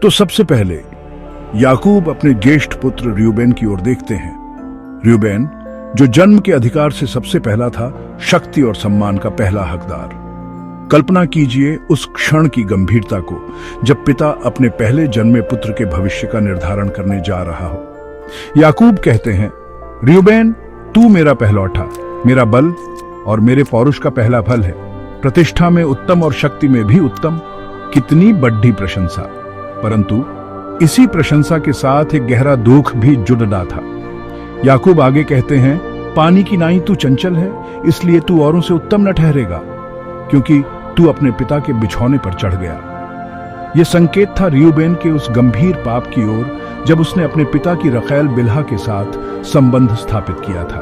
तो सबसे पहले याकूब अपने ज्येष्ठ पुत्र र्यूबेन की ओर देखते हैं। र्यूबेन, जो जन्म के अधिकार से सबसे पहला था, शक्ति और सम्मान का पहला हकदार। कल्पना कीजिए उस क्षण की गंभीरता को जब पिता अपने पहले जन्मे पुत्र के भविष्य का निर्धारण करने जा रहा हो। याकूब कहते हैं, र्यूबेन, तू मेरा पहलौठा, मेरा बल और मेरे पौरुष का पहला फल है, प्रतिष्ठा में उत्तम और शक्ति में भी उत्तम। कितनी बड़ी प्रशंसा! परंतु इसी प्रशंसा के साथ एक गहरा दुख भी जुड़ता था। याकूब आगे कहते हैं, पानी की नाई तू चंचल है, इसलिए तू औरों से उत्तम न ठहरेगा, क्योंकि तू अपने पिता के बिछौने पर चढ़ गया। यह संकेत था र्यूबेन के उस गंभीर पाप की ओर जब उसने अपने पिता की रखैल बिल्हा के साथ संबंध स्थापित किया था।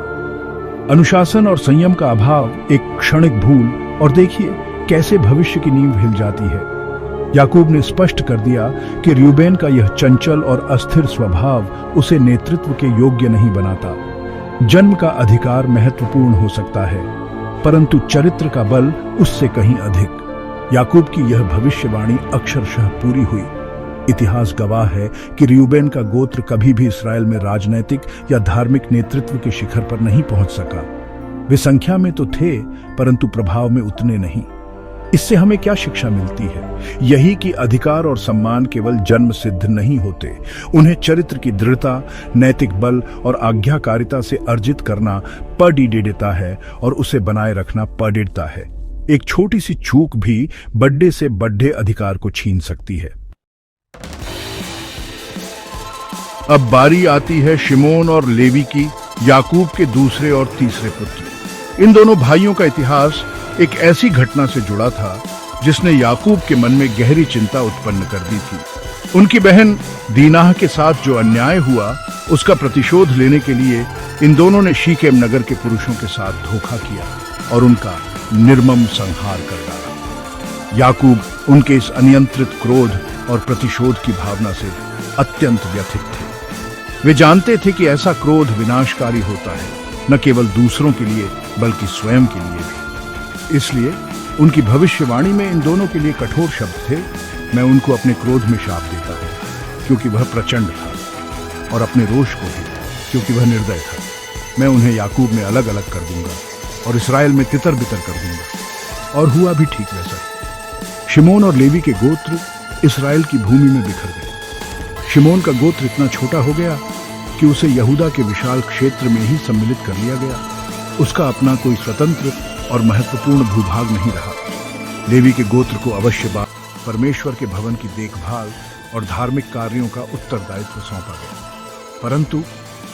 अनुशासन और संयम का अभाव, एक क्षणिक भूल, और देखिए कैसे भविष्य की नींव हिल जाती है। याकूब ने स्पष्ट कर दिया कि र्यूबेन का यह चंचल और अस्थिर स्वभाव उसे नेतृत्व के योग्य नहीं बनाता। जन्म का अधिकार महत्वपूर्ण हो सकता है, परंतु चरित्र का बल उससे कहीं अधिक। याकूब की यह भविष्यवाणी अक्षरशः पूरी हुई। इतिहास गवाह है कि र्यूबेन का गोत्र कभी भी इस्राएल में राजनैतिक या धार्मिक नेतृत्व के शिखर पर नहीं पहुंच सका। वे संख्या में तो थे, परंतु प्रभाव में उतने नहीं। इससे हमें क्या शिक्षा मिलती है? यही कि अधिकार और सम्मान केवल जन्म सिद्ध नहीं होते, उन्हें चरित्र की दृढ़ता, नैतिक बल और आज्ञाकारिता से अर्जित करना पडिडेता है और उसे बनाए रखना पडिडता है। एक छोटी सी चूक भी बड़े से बड़े अधिकार को छीन सकती है। अब बारी आती है शिमोन और लेवी की, याकूब के दूसरे और तीसरे पुत्र। इन दोनों भाइयों का इतिहास एक ऐसी घटना से जुड़ा था जिसने याकूब के मन में गहरी चिंता उत्पन्न कर दी थी। उनकी बहन दीनाह के साथ जो अन्याय हुआ, उसका प्रतिशोध लेने के लिए इन दोनों ने शीकेम नगर के पुरुषों के साथ धोखा किया और उनका निर्मम संहार कर डाला। याकूब उनके इस अनियंत्रित क्रोध और प्रतिशोध की भावना से अत्यंत व्यथित थे। वे जानते थे कि ऐसा क्रोध विनाशकारी होता है, न केवल दूसरों के लिए बल्कि स्वयं के लिए भी। इसलिए उनकी भविष्यवाणी में इन दोनों के लिए कठोर शब्द थे। मैं उनको अपने क्रोध में शाप देता हूं, क्योंकि वह प्रचंड था, और अपने रोष को भी, क्योंकि वह निर्दय था। मैं उन्हें याकूब में अलग अलग कर दूंगा और इस्राएल में तितर बितर कर दूंगा। और हुआ भी ठीक वैसा ही। शिमोन और लेवी के गोत्र इस्राएल की भूमि में बिखर गए। शिमोन का गोत्र इतना छोटा हो गया कि उसे यहूदा के विशाल क्षेत्र में ही सम्मिलित कर लिया गया। उसका अपना कोई स्वतंत्र और महत्वपूर्ण भूभाग नहीं रहा। लेवी के गोत्र को अवश्य परमेश्वर के भवन की देखभाल और धार्मिक कार्यों का उत्तरदायित्व सौंपा गया, परंतु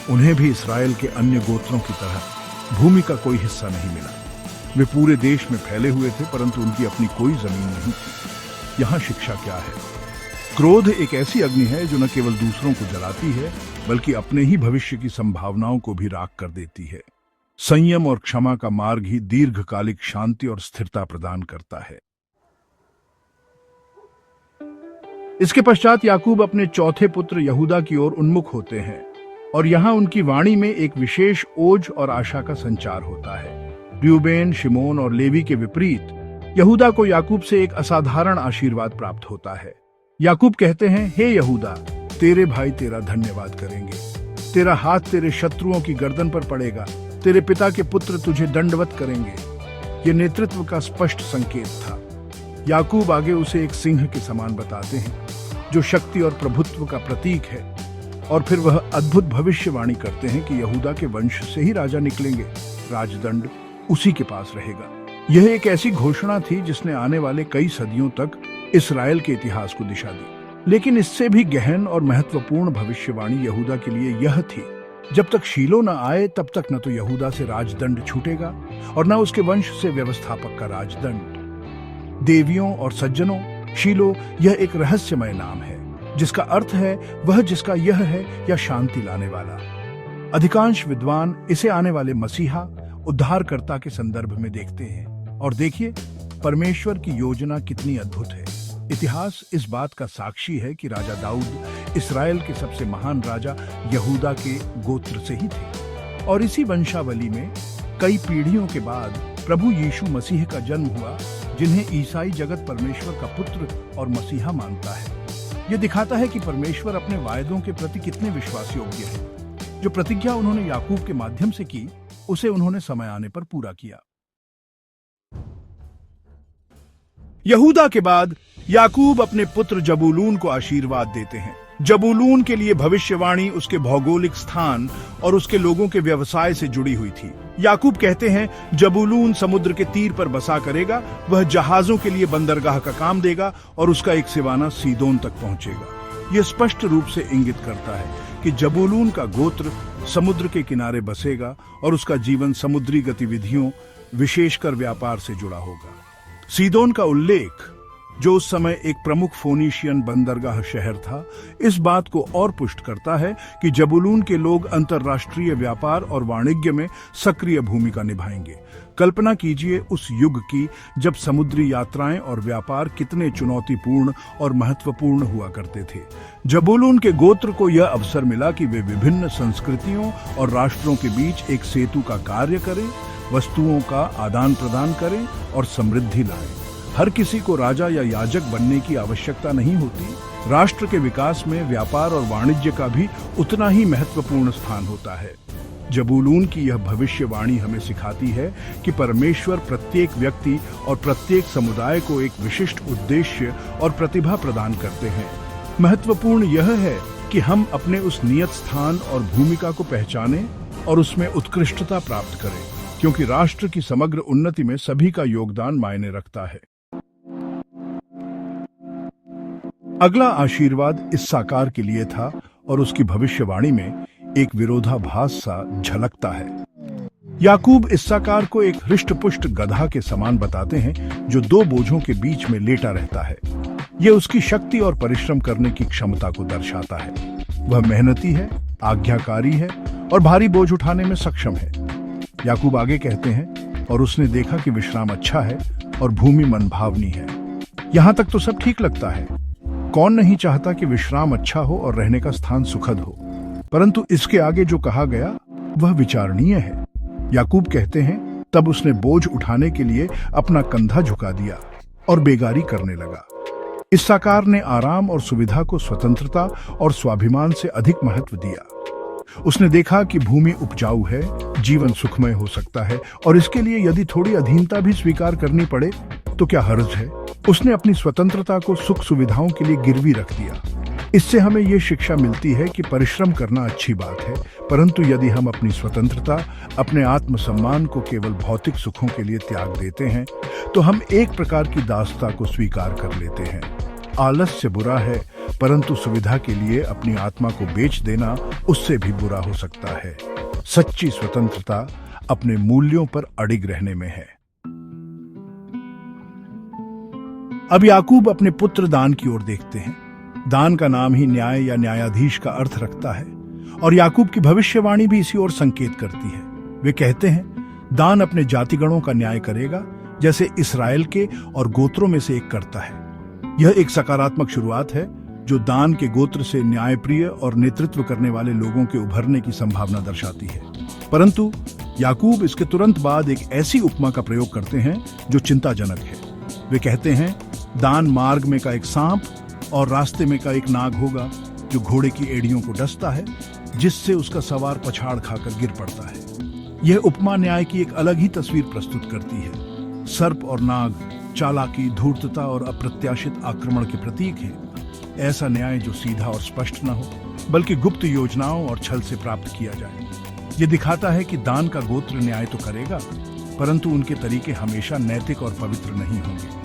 उन्हें भी इस्राएल के अन्य गोत्रों की तरह भूमि का कोई हिस्सा नहीं मिला। वे पूरे देश में फैले हुए थे, परंतु उनकी अपनी कोई जमीन नहीं थी। यहाँ शिक्षा क्या है? क्रोध एक ऐसी अग्नि है जो न केवल दूसरों को जलाती है, बल्कि अपने ही भविष्य की संभावनाओं को भी राख कर देती है। संयम और क्षमा का मार्ग ही दीर्घकालिक शांति और स्थिरता प्रदान करता है। इसके पश्चात याकूब अपने चौथे पुत्र यहूदा की ओर उन्मुख होते हैं, और यहाँ उनकी वाणी में एक विशेष ओज और आशा का संचार होता है। र्यूबेन, शिमोन और लेवी के विपरीत यहूदा को याकूब से एक असाधारण आशीर्वाद प्राप्त होता है। याकूब कहते हैं, हे यहूदा, तेरे भाई तेरा धन्यवाद करेंगे, तेरा हाथ तेरे शत्रुओं की गर्दन पर पड़ेगा, तेरे पिता के पुत्र तुझे दंडवत करेंगे। ये नेतृत्व का स्पष्ट संकेत था। याकूब आगे उसे एक सिंह के समान बताते हैं, जो शक्ति और प्रभुत्व का प्रतीक है, और फिर वह अद्भुत भविष्यवाणी करते हैं कि यहूदा के वंश से ही राजा निकलेंगे, राजदंड उसी के पास रहेगा। यह एक ऐसी घोषणा थी जिसने आने वाले कई सदियों तक इस्राएल के इतिहास को दिशा दी। लेकिन इससे भी गहन और महत्वपूर्ण भविष्यवाणी यहूदा के लिए यह थी, जब तक शीलो न आए तब तक न तो यहूदा से राजदंड छूटेगा और न उसके वंश से व्यवस्थापक का राजदंड। देवियों और सज्जनों, शीलो यह एक रहस्यमय नाम है, जिसका अर्थ है वह जिसका यह है या शांति लाने वाला। अधिकांश विद्वान इसे आने वाले मसीहा, उद्धारकर्ता के संदर्भ में देखते हैं। और देखिए परमेश्वर की योजना कितनी अद्भुत है। इतिहास इस बात का साक्षी है कि राजा दाऊद इस्राएल के सबसे महान राजा यहूदा के गोत्र से ही थे, और इसी वंशावली में कई पीढ़ियों के बाद प्रभु यीशु मसीह का जन्म हुआ, जिन्हें ईसाई जगत परमेश्वर का पुत्र और मसीहा मानता है। यह दिखाता है कि परमेश्वर अपने वायदों के प्रति कितने विश्वास योग्य है। जो प्रतिज्ञा उन्होंने याकूब के माध्यम से की, उसे उन्होंने समय आने पर पूरा किया। यहूदा के बाद याकूब अपने पुत्र जबूलून को आशीर्वाद देते हैं। जबूलून के लिए भविष्यवाणी उसके भौगोलिक स्थान और उसके लोगों के व्यवसाय से जुड़ी हुई थी। याकूब कहते हैं, जबूलून समुद्र के तीर पर बसा करेगा, वह जहाजों के लिए बंदरगाह का काम देगा और उसका एक सिवाना सीदोन तक पहुंचेगा। यह स्पष्ट रूप से इंगित करता है कि जबूलून का गोत्र समुद्र के किनारे बसेगा और उसका जीवन समुद्री गतिविधियों, विशेषकर व्यापार से जुड़ा होगा। सीदोन का उल्लेख, जो उस समय एक प्रमुख फोनीशियन बंदरगाह शहर था, इस बात को और पुष्ट करता है कि जबूलून के लोग अंतर्राष्ट्रीय व्यापार और वाणिज्य में सक्रिय भूमिका निभाएंगे। कल्पना कीजिए उस युग की जब समुद्री यात्राएं और व्यापार कितने चुनौतीपूर्ण और महत्वपूर्ण हुआ करते थे। जबूलून के गोत्र को यह अवसर मिला कि वे विभिन्न संस्कृतियों और राष्ट्रों के बीच एक सेतु का कार्य करें, वस्तुओं का आदान प्रदान करें और समृद्धि लाएं। हर किसी को राजा या याजक बनने की आवश्यकता नहीं होती। राष्ट्र के विकास में व्यापार और वाणिज्य का भी उतना ही महत्वपूर्ण स्थान होता है। जबूलून की यह भविष्यवाणी हमें सिखाती है कि परमेश्वर प्रत्येक व्यक्ति और प्रत्येक समुदाय को एक विशिष्ट उद्देश्य और प्रतिभा प्रदान करते हैं। महत्वपूर्ण यह है कि हम अपने उस नियत स्थान और भूमिका को पहचानें और उसमें उत्कृष्टता प्राप्त करें, क्योंकि राष्ट्र की समग्र उन्नति में सभी का योगदान मायने रखता है। अगला आशीर्वाद इस्साकार के लिए था और उसकी भविष्यवाणी में एक विरोधाभास सा झलकता है। याकूब इस्साकार को एक हृष्टपुष्ट गधा के समान बताते हैं जो दो बोझों के बीच में लेटा रहता है। यह उसकी शक्ति और परिश्रम करने की क्षमता को दर्शाता है। वह मेहनती है, आज्ञाकारी है और भारी बोझ उठाने में सक्षम है। याकूब आगे कहते हैं, और उसने देखा कि विश्राम अच्छा है और भूमि मनभावनी है। यहां तक तो सब ठीक लगता है। कौन नहीं चाहता कि विश्राम अच्छा हो और रहने का स्थान सुखद हो, परंतु इसके आगे जो कहा गया वह विचारणीय है। याकूब कहते हैं, तब उसने बोझ उठाने के लिए अपना कंधा झुका दिया और बेगारी करने लगा। इस्साकार ने आराम और सुविधा को स्वतंत्रता और स्वाभिमान से अधिक महत्व दिया। उसने देखा कि भूमि उपजाऊ है, जीवन सुखमय हो सकता है और इसके लिए यदि थोड़ी अधीनता भी स्वीकार करनी पड़े तो क्या हर्ज है। उसने अपनी स्वतंत्रता को सुख सुविधाओं के लिए गिरवी रख दिया। इससे हमें यह शिक्षा मिलती है कि परिश्रम करना अच्छी बात है, परंतु यदि हम अपनी स्वतंत्रता, अपने आत्मसम्मान को केवल भौतिक सुखों के लिए त्याग देते हैं तो हम एक प्रकार की दासता को स्वीकार कर लेते हैं। आलस्य बुरा है, परंतु सुविधा के लिए अपनी आत्मा को बेच देना उससे भी बुरा हो सकता है। सच्ची स्वतंत्रता अपने मूल्यों पर अडिग रहने में है। अब याकूब अपने पुत्र दान की ओर देखते हैं। दान का नाम ही न्याय या न्यायाधीश का अर्थ रखता है और याकूब की भविष्यवाणी भी इसी ओर संकेत करती है। वे कहते हैं, दान अपने जातिगणों का न्याय करेगा जैसे इस्राएल के और गोत्रों में से एक करता है। यह एक सकारात्मक शुरुआत है जो दान के गोत्र से न्यायप्रिय और नेतृत्व करने वाले लोगों के उभरने की संभावना दर्शाती है। परंतु याकूब इसके तुरंत बाद एक ऐसी उपमा का प्रयोग करते हैं जो चिंताजनक है। वे कहते हैं, दान मार्ग में का एक सांप और रास्ते में का एक नाग होगा जो घोड़े की एड़ियों को डसता है, जिससे उसका सवार पछाड़ खाकर गिर पड़ता है। यह उपमा न्याय की एक अलग ही तस्वीर प्रस्तुत करती है। सर्प और नाग चालाकी, धूर्तता और अप्रत्याशित आक्रमण के प्रतीक हैं। ऐसा न्याय जो सीधा और स्पष्ट न हो, बल्कि गुप्त योजनाओं और छल से प्राप्त किया जाए। यह दिखाता है कि दान का गोत्र न्याय तो करेगा, परंतु उनके तरीके हमेशा नैतिक और पवित्र नहीं होंगे।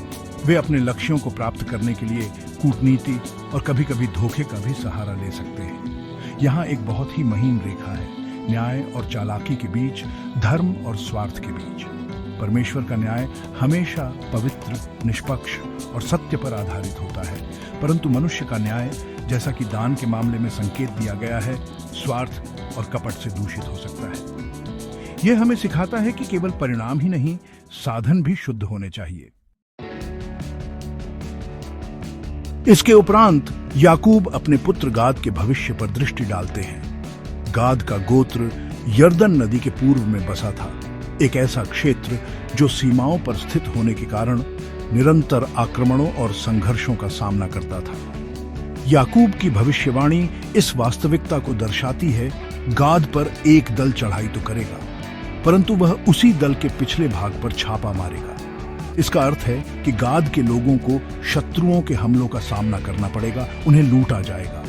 वे अपने लक्ष्यों को प्राप्त करने के लिए कूटनीति और कभी-कभी धोखे का भी सहारा ले सकते हैं। यहाँ एक बहुत ही महीन रेखा है, न्याय और चालाकी के बीच, धर्म और स्वार्थ के बीच। परमेश्वर का न्याय हमेशा पवित्र, निष्पक्ष और सत्य पर आधारित होता है, परंतु मनुष्य का न्याय, जैसा कि दान के मामले में संकेत दिया गया है, स्वार्थ और कपट से दूषित हो सकता है। यह हमें सिखाता है कि केवल परिणाम ही नहीं, साधन भी शुद्ध होने चाहिए। इसके उपरांत याकूब अपने पुत्र गाद के भविष्य पर दृष्टि डालते हैं। गाद का गोत्र यर्दन नदी के पूर्व में बसा था, एक ऐसा क्षेत्र जो सीमाओं पर स्थित होने के कारण निरंतर आक्रमणों और संघर्षों का सामना करता था। याकूब की भविष्यवाणी इस वास्तविकता को दर्शाती है, गाद पर एक दल चढ़ाई तो करेगा, परंतु वह उसी दल के पिछले भाग पर छापा मारेगा। इसका अर्थ है कि गाद के लोगों को शत्रुओं के हमलों का सामना करना पड़ेगा, उन्हें लूटा जाएगा,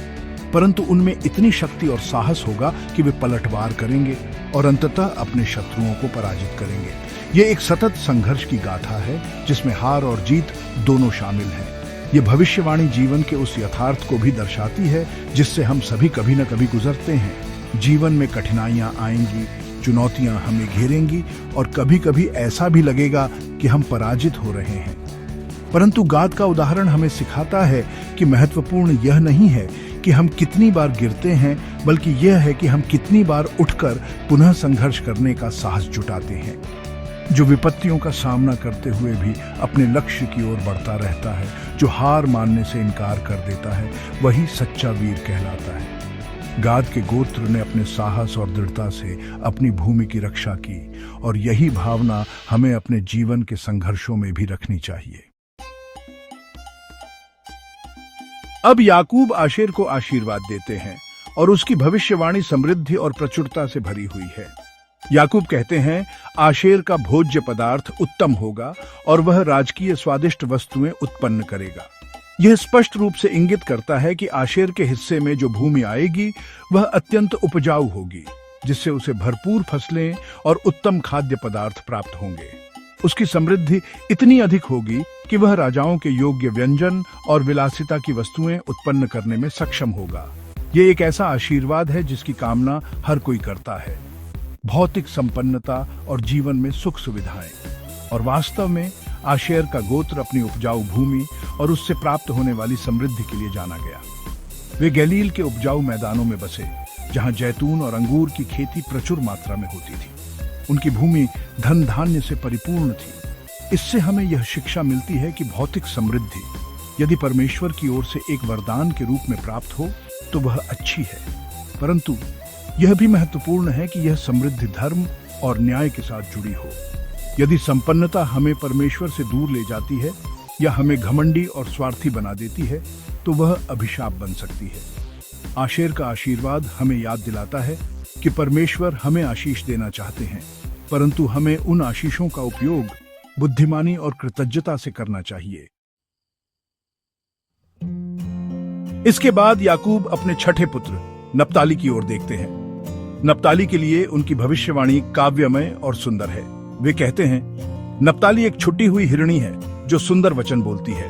परंतु उनमें इतनी शक्ति और साहस होगा कि वे पलटवार करेंगे और अंततः अपने शत्रुओं को पराजित करेंगे। ये एक सतत संघर्ष की गाथा है जिसमें हार और जीत दोनों शामिल हैं। ये भविष्यवाणी जीवन के उस यथार्थ को भी दर्शाती है जिससे हम सभी कभी न कभी गुजरते हैं। जीवन में कठिनाइयां आएंगी, चुनौतियां हमें घेरेंगी और कभी कभी ऐसा भी लगेगा कि हम पराजित हो रहे हैं। परंतु गाद का उदाहरण हमें सिखाता है कि महत्वपूर्ण यह नहीं है कि हम कितनी बार गिरते हैं, बल्कि यह है कि हम कितनी बार उठकर पुनः संघर्ष करने का साहस जुटाते हैं। जो विपत्तियों का सामना करते हुए भी अपने लक्ष्य की ओर बढ़ता रहता है, जो हार मानने से इनकार कर देता है, वही सच्चा वीर कहलाता है। गाद के गोत्र ने अपने साहस और दृढ़ता से अपनी भूमि की रक्षा की और यही भावना हमें अपने जीवन के संघर्षों में भी रखनी चाहिए। अब याकूब आशेर को आशीर्वाद देते हैं और उसकी भविष्यवाणी समृद्धि और प्रचुरता से भरी हुई है। याकूब कहते हैं, आशेर का भोज्य पदार्थ उत्तम होगा और वह राजकीय स्वादिष्ट वस्तुएं उत्पन्न करेगा। यह स्पष्ट रूप से इंगित करता है कि आशेर के हिस्से में जो भूमि आएगी वह अत्यंत उपजाऊ होगी, जिससे उसे भरपूर फसलें और उत्तम खाद्य पदार्थ प्राप्त होंगे। उसकी समृद्धि इतनी अधिक होगी कि वह राजाओं के योग्य व्यंजन और विलासिता की वस्तुएं उत्पन्न करने में सक्षम होगा। ये एक ऐसा आशीर्वाद है जिसकी कामना हर कोई करता है, भौतिक संपन्नता और जीवन में सुख सुविधाएं। और वास्तव में आशेर का गोत्र अपनी उपजाऊ भूमि और उससे प्राप्त होने वाली समृद्धि के लिए जाना गया। वे गलील के उपजाऊ मैदानों में बसे, जहां जैतून और अंगूर की खेती प्रचुर मात्रा में होती थी। उनकी भूमि धन धान्य से परिपूर्ण थी। इससे हमें यह शिक्षा मिलती है कि भौतिक समृद्धि यदि परमेश्वर की ओर से एक वरदान के रूप में प्राप्त हो तो वह अच्छी है, परंतु यह भी महत्वपूर्ण है कि यह समृद्धि धर्म और न्याय के साथ जुड़ी हो। यदि संपन्नता हमें परमेश्वर से दूर ले जाती है या हमें घमंडी और स्वार्थी बना देती है तो वह अभिशाप बन सकती है। आशेर का आशीर्वाद हमें याद दिलाता है कि परमेश्वर हमें आशीष देना चाहते हैं, परंतु हमें उन आशीषों का उपयोग बुद्धिमानी और कृतज्ञता से करना चाहिए। इसके बाद याकूब अपने छठे पुत्र नप्ताली की ओर देखते हैं। नप्ताली के लिए उनकी भविष्यवाणी काव्यमय और सुंदर है। वे कहते हैं, नप्ताली एक छुटी हुई हिरणी है जो सुंदर वचन बोलती है।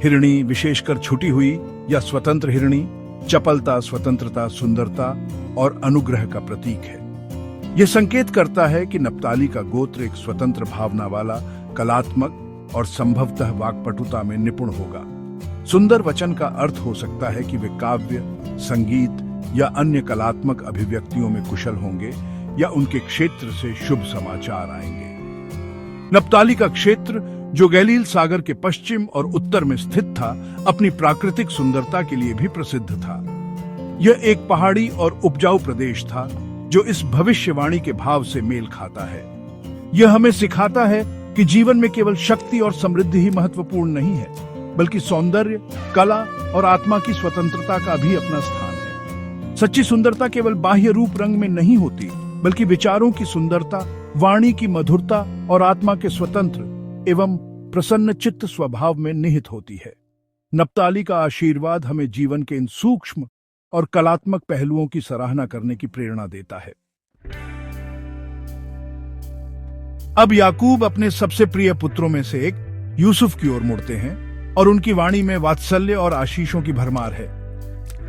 हिरणी विशेषकर छुटी हुई या स्वतंत्र हिरणी चपलता, स्वतंत्रता, सुंदरता और अनुग्रह का प्रतीक है। यह संकेत करता है कि नप्ताली का गोत्र एक स्वतंत्र भावना वाला, कलात्मक और संभवतः वाक्पटुता में निपुण होगा। सुंदर वचन का अर्थ हो सकता है कि वे काव्य, संगीत या अन्य कलात्मक अभिव्यक्तियों में कुशल होंगे या उनके क्षेत्र से शुभ समाचार आएंगे। नप्ताली का क्षेत्र, जो गलील सागर के पश्चिम और उत्तर में स्थित था, अपनी प्राकृतिक सुंदरता के लिए भी प्रसिद्ध था। यह एक पहाड़ी और उपजाऊ प्रदेश था जो इस भविष्यवाणी के भाव से मेल खाता है। यह हमें सिखाता है कि जीवन में केवल शक्ति और समृद्धि ही महत्वपूर्ण नहीं है, बल्कि सौंदर्य, कला और आत्मा की स्वतंत्रता का भी अपना स्थान है। सच्ची सुंदरता केवल बाह्य रूप रंग में नहीं होती, बल्कि विचारों की सुंदरता, वाणी की मधुरता और आत्मा के स्वतंत्र एवं प्रसन्न चित्त स्वभाव में निहित होती है। नप्ताली का आशीर्वाद हमें जीवन के इन सूक्ष्म और कलात्मक पहलुओं की सराहना करने की प्रेरणा देता है। अब याकूब अपने सबसे प्रिय पुत्रों में से एक यूसुफ की ओर मुड़ते हैं और उनकी वाणी में वात्सल्य और आशीषों की भरमार है।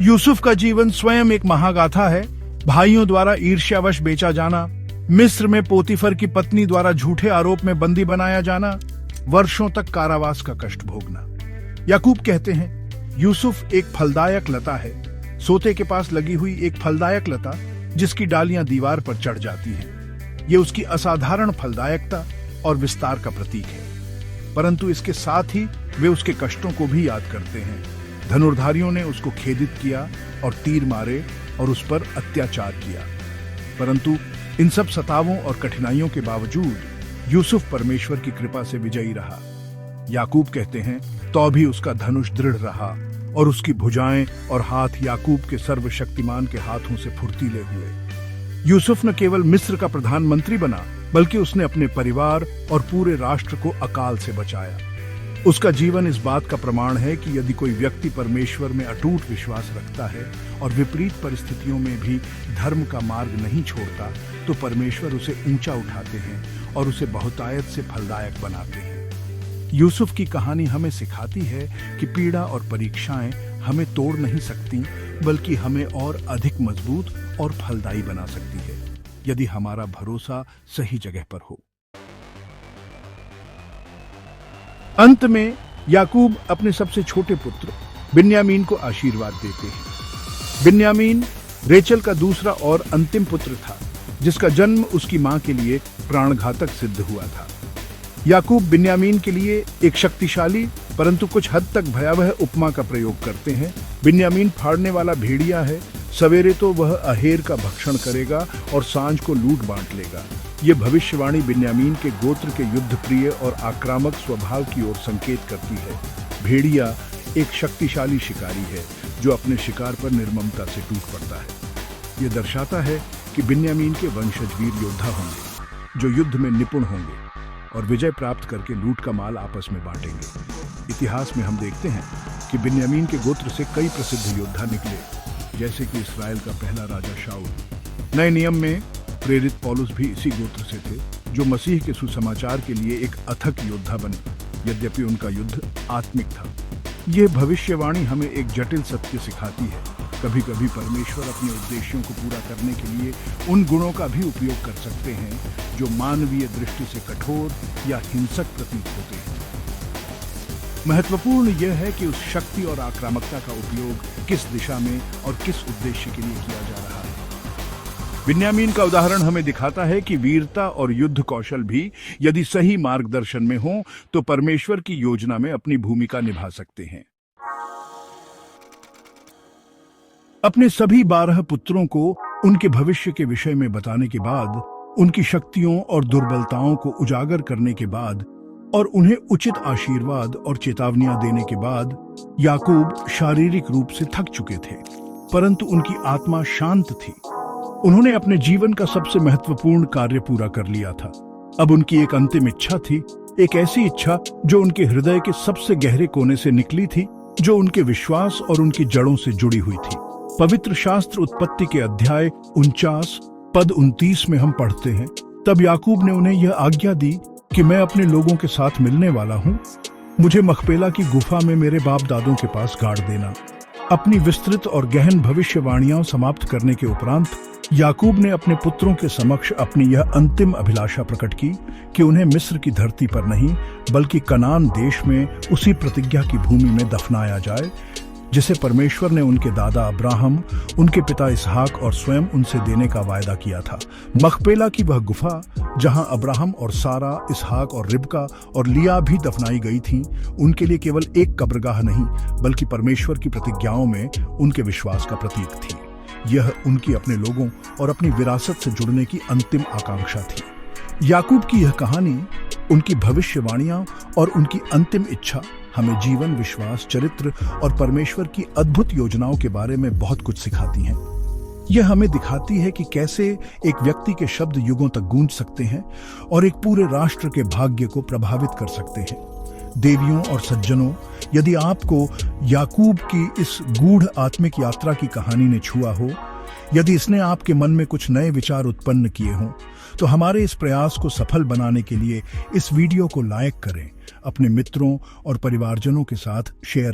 यूसुफ का जीवन स्वयं एक महागाथा है। भाइयों द्वारा ईर्ष्यावश बेचा जाना, मिस्र में पोतीफर की पत्नी द्वारा झूठे आरोप में बंदी बनाया जाना, वर्षों तक कारावास का कष्ट भोगना। याकूब कहते हैं, यूसुफ एक फलदायक लता है, सोते के पास लगी हुई एक फलदायक लता जिसकी डालियां दीवार पर चढ़ जाती हैं। ये उसकी असाधारण फलदायकता और विस्तार का प्रतीक है। परंतु इसके साथ ही वे उसके कष्टों को भी याद करते हैं। धनुर्धारियों ने उसको खेदित किया और तीर मारे और उस पर अत्याचार किया, परंतु इन सब सतावों और कठिनाइयों के बावजूद यूसुफ परमेश्वर की कृपा से विजयी रहा। याकूब कहते हैं, तो भी उसका धनुष दृढ़ रहा और उसकी भुजाएं और हाथ याकूब के सर्वशक्तिमान के हाथों से फुर्तीले हुए। यूसुफ न केवल मिस्र का प्रधानमंत्री बना, बल्कि उसने अपने परिवार और पूरे राष्ट्र को अकाल से बचाया। उसका जीवन इस बात का प्रमाण है कि यदि कोई व्यक्ति परमेश्वर में अटूट विश्वास रखता है और विपरीत परिस्थितियों में भी धर्म का मार्ग नहीं छोड़ता, तो परमेश्वर उसे ऊंचा उठाते हैं और उसे बहुतायत से फलदायक बनाते हैं। यूसुफ की कहानी हमें सिखाती है कि पीड़ा और परीक्षाएं हमें तोड़ नहीं सकती, बल्कि हमें और अधिक मजबूत और फलदायी बना सकती है, यदि हमारा भरोसा सही जगह पर हो। अंत में याकूब अपने सबसे छोटे पुत्र बिन्यामीन को आशीर्वाद देते हैं। बिन्यामीन रेचल का दूसरा और अंतिम पुत्र था, जिसका जन्म उसकी मां के लिए प्राणघातक सिद्ध हुआ था। याकूब बिन्यामीन के लिए एक शक्तिशाली परंतु कुछ हद तक भयावह उपमा का प्रयोग करते हैं। बिन्यामीन फाड़ने वाला भेड़िया है, सवेरे तो वह अहेर का भक्षण करेगा और सांझ को लूट बांट लेगा। ये भविष्यवाणी बिन्यामीन के गोत्र के युद्ध प्रिय और आक्रामक स्वभाव की ओर संकेत करती है। भेड़िया एक शक्तिशाली शिकारी है जो अपने शिकार पर निर्ममता से टूट पड़ता है। ये दर्शाता है कि बिन्यामीन के वंशज वीर योद्धा होंगे जो युद्ध में निपुण होंगे और विजय प्राप्त करके लूट का माल आपस में बांटेंगे। इतिहास में हम देखते हैं कि बिन्यामीन के गोत्र से कई प्रसिद्ध योद्धा निकले, जैसे कि इस्राएल का पहला राजा शाऊल। नए नियम में प्रेरित पौलुस भी इसी गोत्र से थे, जो मसीह के सुसमाचार के लिए एक अथक योद्धा बने, यद्यपि उनका युद्ध आत्मिक था। यह भविष्यवाणी हमें एक जटिल सत्य सिखाती है। कभी कभी परमेश्वर अपने उद्देश्यों को पूरा करने के लिए उन गुणों का भी उपयोग कर सकते हैं जो मानवीय दृष्टि से कठोर या हिंसक प्रतीत होते हैं। महत्वपूर्ण यह है कि उस शक्ति और आक्रामकता का उपयोग किस दिशा में और किस उद्देश्य के लिए किया जा रहा है। बिन्यामीन का उदाहरण हमें दिखाता है कि वीरता और युद्ध कौशल भी यदि सही मार्गदर्शन में हो तो परमेश्वर की योजना में अपनी भूमिका निभा सकते हैं। अपने सभी 12 पुत्रों को उनके भविष्य के विषय में बताने के बाद, उनकी शक्तियों और दुर्बलताओं को उजागर करने के बाद और उन्हें उचित आशीर्वाद और चेतावनियां देने के बाद, याकूब शारीरिक रूप से थक चुके थे, परंतु उनकी आत्मा शांत थी। उन्होंने अपने जीवन का सबसे महत्वपूर्ण कार्य पूरा कर लिया था। अब उनकी एक अंतिम इच्छा थी, एक ऐसी इच्छा जो उनके हृदय के सबसे गहरे कोने से निकली थी, जो उनके विश्वास और उनकी जड़ों से जुड़ी हुई थी। पवित्र शास्त्र उत्पत्ति के अध्याय 49 पद 29 में हम पढ़ते हैं, तब याकूब ने उन्हें यह आज्ञा दी कि मैं अपने लोगों के साथ मिलने वाला हूँ। मुझे मखपेला की गुफा में मेरे बाप दादों के पास गाड़ देना। अपनी विस्तृत और गहन भविष्यवाणियां समाप्त करने के उपरांत याकूब ने अपने पुत्रों के समक्ष अपनी यह अंतिम अभिलाषा प्रकट की कि उन्हें मिस्र की धरती पर नहीं, बल्कि कनान देश में उसी प्रतिज्ञा की भूमि में दफनाया जाए जिसे परमेश्वर ने उनके दादा अब्राहम, उनके पिता इसहाक और स्वयं उनसे देने का वायदा किया था। मखपेला की वह गुफा जहां अब्राहम और सारा, इसहाक और रिबका और लिया भी दफनाई गई थीं, उनके लिए केवल एक कब्रगाह नहीं, बल्कि परमेश्वर की प्रतिज्ञाओं में उनके विश्वास का प्रतीक थी। यह उनकी अपने लोगों और अपनी विरासत से जुड़ने की अंतिम आकांक्षा थी। याकूब की यह कहानी, उनकी भविष्यवाणियां और उनकी अंतिम इच्छा हमें जीवन, विश्वास, चरित्र और परमेश्वर की अद्भुत योजनाओं के बारे में बहुत कुछ सिखाती हैं। यह हमें दिखाती है कि कैसे एक व्यक्ति के शब्द युगों तक गूंज सकते हैं और एक पूरे राष्ट्र के भाग्य को प्रभावित कर सकते हैं। देवियों और सज्जनों, यदि आपको याकूब की इस गूढ़ आत्मिक यात्रा की कहानी ने छुआ हो, यदि इसने आपके मन में कुछ नए विचार उत्पन्न किए हों, तो हमारे इस प्रयास को सफल बनाने के लिए इस वीडियो को लाइक करें, अपने मित्रों और परिवारजनों के साथ शेयर